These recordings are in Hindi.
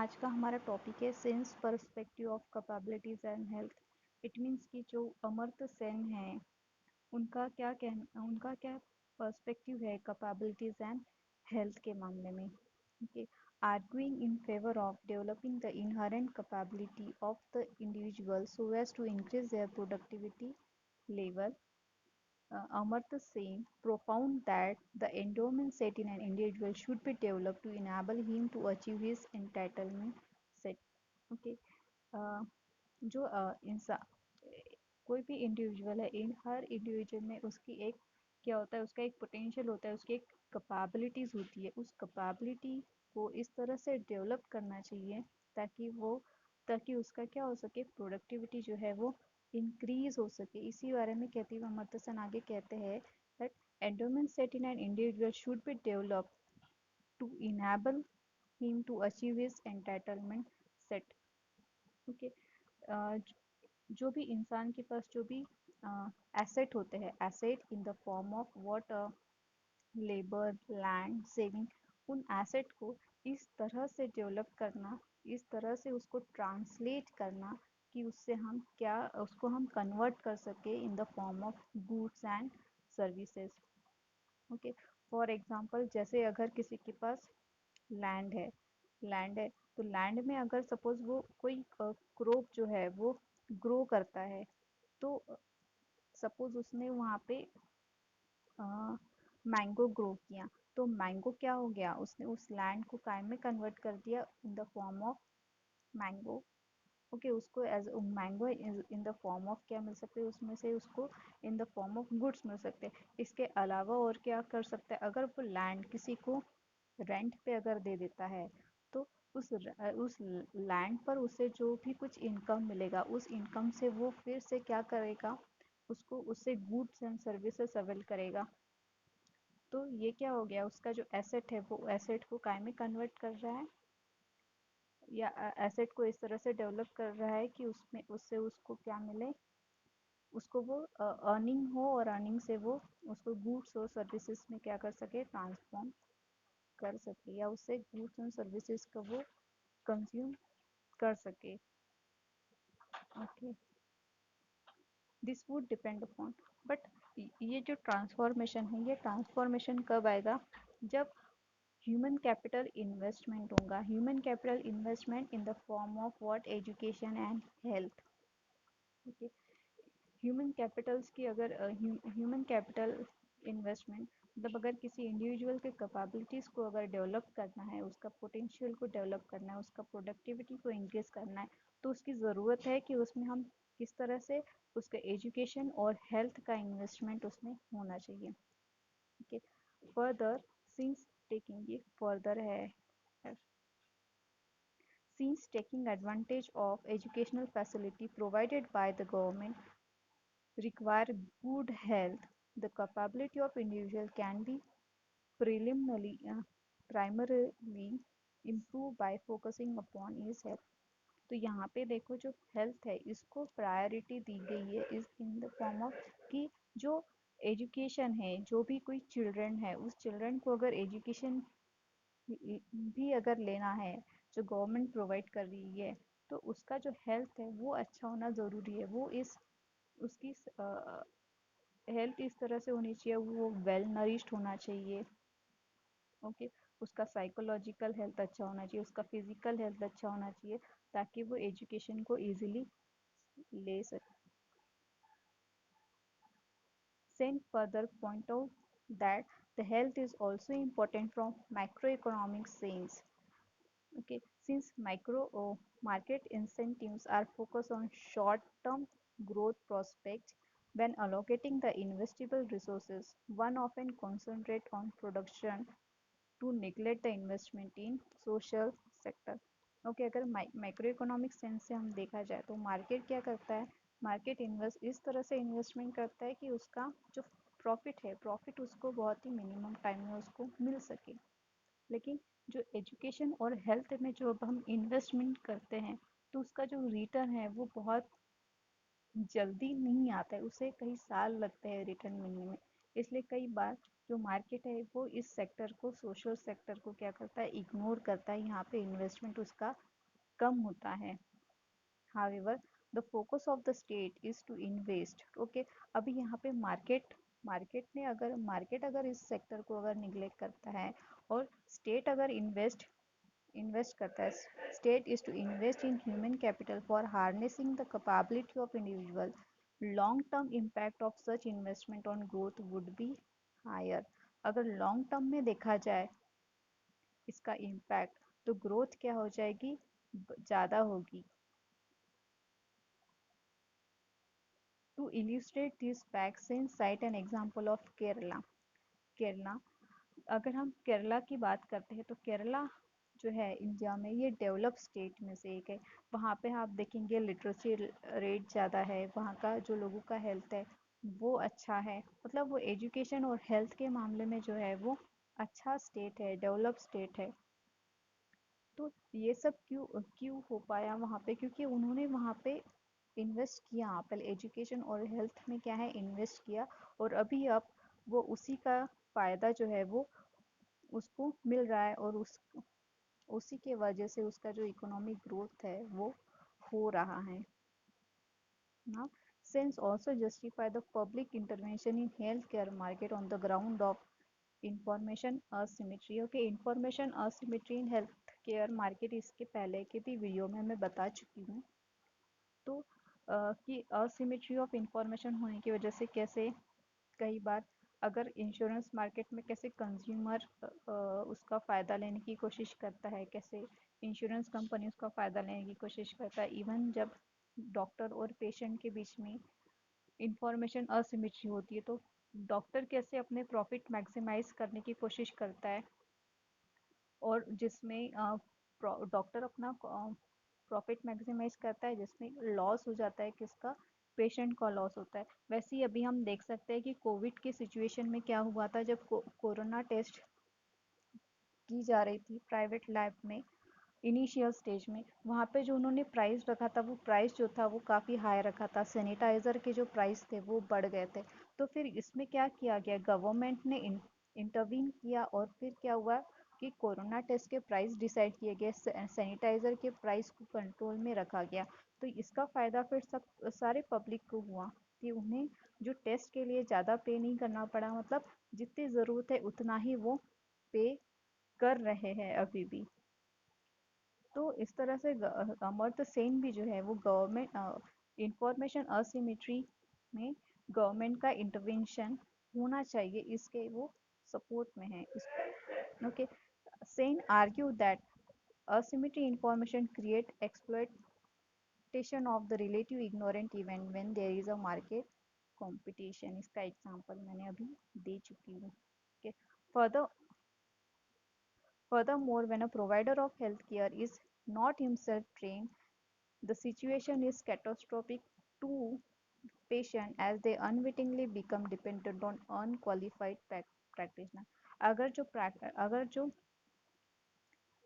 आज का हमारा टॉपिक है sense perspective of capabilities and health. It means कि जो अमर्त्य सेन है उनका क्या पर्सपेक्टिव है कैपेबिलिटीज एंड हेल्थ के मामले में। Okay, arguing in favour of developing the inherent capability of the individual so as to increase their productivity level. Amartya Sen propounded that the endowment set in an individual should be developed to enable him to achieve his entitlement set. Okay, uh, जो इंसान कोई भी इंडिविजुअल है, इन हर इंडिविजुअल में उसकी एक क्या होता है, उसका एक पोटेंशियल होता है, उसकी एक कैपेबिलिटीज होती है। उस कैपेबिलिटी को इस तरह से डेवलप करना चाहिए ताकि वो ताकि उसका क्या हो सके, प्रोडक्टिविटी जो है वो इंक्रीज हो सके। इसी बारे में कहती हुए अमर्त्य सेन आगे कहते हैं that endowment set in an individual should be develop to enable him to achieve his entitlement set. Okay, जो भी इंसान के पास जो भी एसेट होते हैं, asset in the form of what, labour, land, saving, उन एसेट को इस तरह से डेवलप करना, इस तरह से उसको ट्रांसलेट करना कि उसको हम कन्वर्ट कर सके इन the form of goods and services. Okay, for example जैसे अगर किसी के पास लैंड है लैंड है तो लैंड में अगर सपोज वो कोई क्रॉप जो है वो ग्रो करता है, तो सपोज उसने वहाँ पे मैंगो ग्रो किया, तो मैंगो क्या हो गया, उसने उस लैंड को काय में कन्वर्ट कर दिया in the form of mango. Okay, उसको as mango in the form of क्या मिल सकते हैं, उसमें से उसको in the form of goods मिल सकते हैं। इसके अलावा और क्या कर सकता है, अगर वो लैंड किसी को रेंट पे अगर दे देता है, तो उस लैंड पर उसे जो भी कुछ इनकम मिलेगा, उस इनकम से वो फिर से क्या करेगा, उसको उससे गुड्स एंड सर्विसेज अवेल करेगा। तो ये क्या हो गया, उसका जो एसेट है वो एसेट को काय में कन्वर्ट कर रहा है, या एसेट को इस तरह से डेवलप कर रहा है कि उसमें उससे उसको क्या मिले, उसको वो अर्निंग हो, और अर्निंग से वो उसको गुड्स और सर्विसेज में क्या कर सके, ट्रांसफॉर्म कर सके, या उससे गुड्स एंड सर्विसेज का वो कंज्यूम कर सके। Okay, this would depend upon, but ये जो ट्रांसफॉर्मेशन है, ये ट्रांसफॉर्मेशन कब आएगा, जब ह्यूमन कैपिटल इन्वेस्टमेंट होगा। Human capital investment in the form of what, education and health. Okay, human Capitals की अगर ह्यूमन कैपिटल इन्वेस्टमेंट मतलब अगर किसी इंडिविजुअल के कैपेबिलिटीज़ को अगर डेवलप करना है, उसका पोटेंशियल को डेवलप करना है, उसका प्रोडक्टिविटी को इंक्रीज करना है, तो उसकी ज़रूरत है कि उसमें हम किस तरह से उसके एजुकेशन और हेल्थ का इन्वेस्टमेंट उसमें होना चाहिए। ओके, फर्दर सिंस टेकिंग ये फर्दर है, since taking advantage of educational facility provided by the government require good health, the capability of individual can be preliminarily, primarily improved by focusing upon his health. तो यहाँ पे देखो, जो हेल्थ है इसको प्रायोरिटी दी गई है इस इन द फॉर्म ऑफ कि जो एजुकेशन है, जो भी कोई चिल्ड्रन है, उस चिल्ड्रन को अगर एजुकेशन भी अगर लेना है जो गवर्नमेंट प्रोवाइड कर रही है, तो उसका जो हेल्थ है वो अच्छा होना ज़रूरी है। वो इस उसकी हेल्थ इस तरह से होनी चाहिए, वो वेल नरिश्ड होना चाहिए। ओके, उसका साइकोलॉजिकल हेल्थ अच्छा होना चाहिए, उसका फिजिकल हेल्थ अच्छा होना चाहिए, ताकि वो एजुकेशन को इजीली ले सके। Sen further point out that the health is also important from macroeconomic sense. Okay, since micro market incentives are focused on short-term growth prospects, when allocating the investable resources, one often concentrate on production to neglect the investment in social sector. Okay, अगर माइक्रो इकोनॉमिक सेंस से हम देखा जाए तो मार्केट क्या करता है, मार्केट इन्वेस्ट इस तरह से इन्वेस्टमेंट करता है कि उसका जो प्रॉफिट उसको बहुत ही मिनिमम टाइम में उसको मिल सके। लेकिन जो एजुकेशन और हेल्थ में जो अब हम इन्वेस्टमेंट करते हैं, तो उसका जो रिटर्न है वो बहुत जल्दी नहीं आता है, उसे कई साल लगते हैं रिटर्न मिलने में। इसलिए कई बार जो मार्केट है वो इस सेक्टर को, सोशल सेक्टर को क्या करता है, इग्नोर करता है, यहाँ पे इन्वेस्टमेंट उसका कम होता है। However, the focus of the state is to invest. Okay, अभी यहाँ पे मार्केट अगर इस सेक्टर को अगर निगलेक्ट करता है और स्टेट अगर इन्वेस्ट करता है, state is to invest in human capital for harnessing the capability of individual, long term impact of such investment on growth would be higher. अगर लॉन्ग टर्म में देखा जाए इसका इम्पैक्ट, तो ग्रोथ क्या हो जाएगी, ज़्यादा होगी। To illustrate these facts, since cite an example of Kerala. Kerala, अगर हम केरला की बात करते हैं तो केरला जो है इंडिया में ये डेवलप स्टेट में से एक है। वहाँ पे आप देखेंगे लिटरेसी रेट ज़्यादा है, वहाँ का जो लोगों का हेल्थ है वो अच्छा है, मतलब वो एजुकेशन और हेल्थ के मामले में जो है वो अच्छा स्टेट है, डेवलप स्टेट है। तो ये सब क्यों क्यों हो पाया वहाँ पे, क्योंकि उन्होंने वहाँ पे इन्वेस्ट किया, पहले एजुकेशन और हेल्थ में क्या है इन्वेस्ट किया, और अभी अब वो उसी का फायदा जो है वो उसको मिल रहा है, और उसी के वजह से उसका जो इकोनॉमिक ग्रोथ है वो हो रहा है ना। Since also justify the public intervention in healthcare market on the ground of information asymmetry। Okay, information asymmetry in health care market इसके पहले के भी वीडियो में मैं बता चुकी हूँ। तो कि असिमेट्री ऑफ इंफॉर्मेशन होने की वजह से कैसे कई बार अगर इंश्योरेंस मार्केट में कैसे कंज्यूमर उसका फ़ायदा लेने की कोशिश करता है, कैसे इंश्योरेंस कंपनी उसका फ़ायदा लेने की कोशिश करता है, इवन जब डॉक्टर और पेशेंट के बीच में इंफॉर्मेशन असिमेट्री होती है तो डॉक्टर कैसे अपने प्रॉफिट मैक्सिमाइज करने की कोशिश करता है, और जिसमें डॉक्टर अपना प्रॉफिट मैक्सिमाइज करता है जिसमें लॉस हो जाता है किसका, पेशेंट का लॉस होता है। वैसे ही अभी हम देख सकते हैं कि कोविड की सिचुएशन में क्या हुआ था, जब कोरोना टेस्ट की जा रही थी प्राइवेट लैब में इनिशियल स्टेज में, वहाँ पे जो उन्होंने प्राइस रखा था वो प्राइस जो था वो काफ़ी हाई रखा था, सैनिटाइज़र के जो प्राइस थे वो बढ़ गए थे। तो फिर इसमें क्या किया गया, गवर्नमेंट ने इंटरवीन किया, और फिर क्या हुआ कि कोरोना टेस्ट के प्राइस डिसाइड किए गए, सैनिटाइज़र के प्राइस को कंट्रोल में रखा गया। तो इसका फ़ायदा फिर सब सारे पब्लिक को हुआ कि उन्हें जो टेस्ट के लिए ज़्यादा पे नहीं करना पड़ा, मतलब जितनी ज़रूरत है उतना ही वो पे कर रहे हैं अभी भी। तो इस तरह से अमर्त्य सेन भी जो है वो गवर्नमेंट इंफॉर्मेशन असिमेट्री में गवर्नमेंट का इंटरवेंशन होना चाहिए, इसके वो सपोर्ट में है। Okay, Sen argue that asymmetry information create exploitation of the relative ignorant event when there is a market competition। इसका एग्जांपल मैंने अभी दे चुकी हूँ। okay, further furthermore, when a provider of healthcare is not himself trained, the situation is catastrophic to patient as they unwittingly become dependent on unqualified practitioner। अगर जो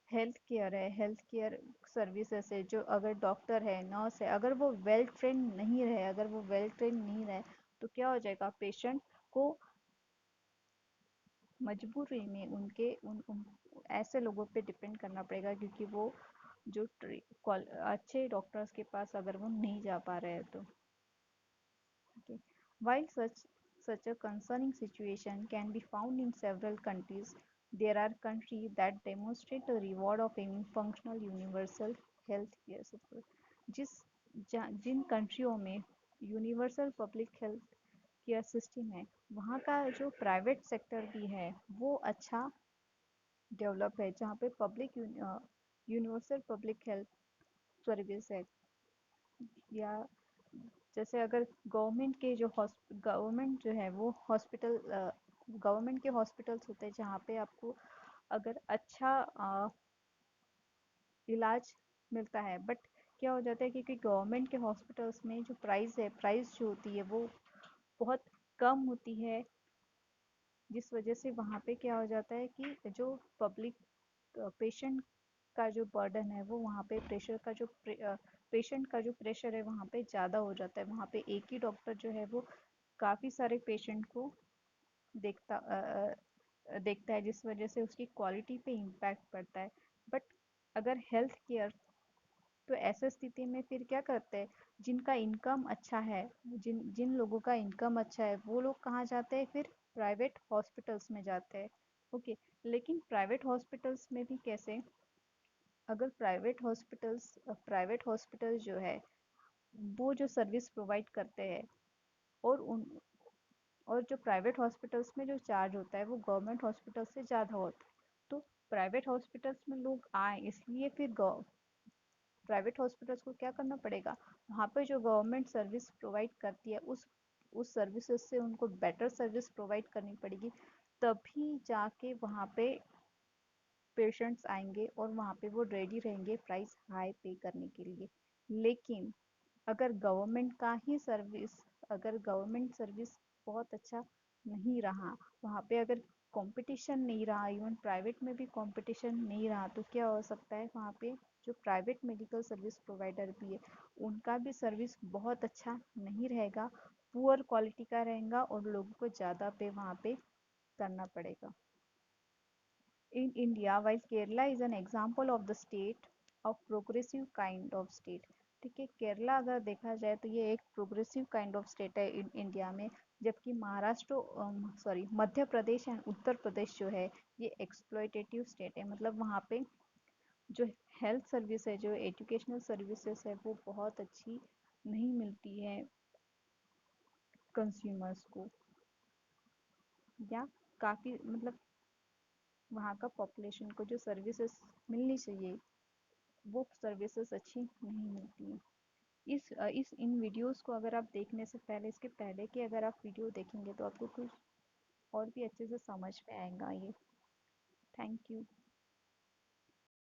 हेल्थ केयर सर्विसेज है, जो अगर डॉक्टर है, नर्स है, अगर वो वेल ट्रेन नहीं रहे, तो क्या हो जाएगा, पेशेंट को मजबूरी में उन ऐसे लोगों पे डिपेंड करना पड़ेगा, क्योंकि वो जो अच्छे डॉक्टर्स के पास अगर वो नहीं जा पा रहे हैं तो। Okay. While such a concerning situation can be found in several countries, there are countries that demonstrate the reward of having functional universal health care support। जिन कंट्रियों में universal public health care system है, वहाँ का जो प्राइवेट सेक्टर भी है वो अच्छा डेवलप है, जहाँ पे public universal public health service है, या जैसे अगर गवर्नमेंट जो है वो गवर्नमेंट के हॉस्पिटल्स होते हैं जहाँ पे आपको अगर अच्छा इलाज मिलता है, बट क्या हो जाता है, क्योंकि गवर्नमेंट के हॉस्पिटल्स में जो प्राइस जो होती है वो बहुत कम होती है, जिस वजह से वहाँ पे क्या हो जाता है कि जो पब्लिक पेशेंट का जो बर्डन है वो वहाँ पे पेशेंट का जो प्रेशर है वहाँ पे ज़्यादा हो जाता है। वहाँ पे एक ही डॉक्टर जो है वो काफ़ी सारे पेशेंट को देखता है, जिस वजह से उसकी क्वालिटी पे इम्पैक्ट पड़ता है। बट अगर हेल्थ केयर, तो ऐसे स्थिति में फिर क्या करते हैं, जिनका इनकम अच्छा है, जिन जिन लोगों का इनकम अच्छा है, वो लोग कहाँ जाते हैं फिर? प्राइवेट हॉस्पिटल्स में जाते हैं। ओके। लेकिन प्राइवेट हॉस्पिटल्स में भी कैसे? अगर प्राइवेट हॉस्पिटल्स जो है, वो जो सर्विस प्रोवाइड करते हैं, और उन और जो प्राइवेट हॉस्पिटल्स में जो चार्ज होता है वो गवर्नमेंट हॉस्पिटल से ज़्यादा होता है। तो प्राइवेट हॉस्पिटल्स में लोग आए, इसलिए फिर प्राइवेट हॉस्पिटल्स को क्या करना पड़ेगा, वहाँ पे जो गवर्नमेंट सर्विस प्रोवाइड करती है उस सर्विसेज से उनको बेटर सर्विस प्रोवाइड करनी पड़ेगी। तभी जाके वहाँ पे पेशेंट्स आएंगे और वहाँ पे वो रेडी रहेंगे प्राइस हाई पे करने के लिए। लेकिन अगर गवर्नमेंट सर्विस बहुत अच्छा नहीं रहा, वहाँ पे अगर कंपटीशन नहीं रहा, इवन प्राइवेट में भी कंपटीशन नहीं रहा, तो क्या हो सकता है, वहाँ पे जो प्राइवेट मेडिकल सर्विस प्रोवाइडर भी है, उनका भी सर्विस बहुत अच्छा नहीं रहेगा, पुअर क्वालिटी का रहेगा, और लोगों को ज़्यादा पे वहाँ पे करना पड़ेगा। In India, while Kerala is an example of the state of progressive kind of state, ठीक है, केरला अगर देखा जाए तो ये एक प्रोग्रेसिव काइंड ऑफ स्टेट है इन इंडिया में। जबकि महाराष्ट्र, सॉरी, मध्य प्रदेश एंड उत्तर प्रदेश जो है, ये एक्सप्लॉयटेटिव स्टेट है। मतलब वहाँ पे जो हेल्थ सर्विस है, जो एजुकेशनल सर्विसेज है, वो बहुत अच्छी नहीं मिलती है कंज्यूमर्स को, या काफ़ी, मतलब वहाँ का पॉपुलेशन को जो सर्विसेज मिलनी चाहिए, वो सर्विसेज अच्छी नहीं मिलती हैं। इस इन वीडियोस को अगर आप देखने से पहले, इसके पहले की अगर आप वीडियो देखेंगे, तो आपको कुछ और भी अच्छे से समझ में आएगा ये। Thank you.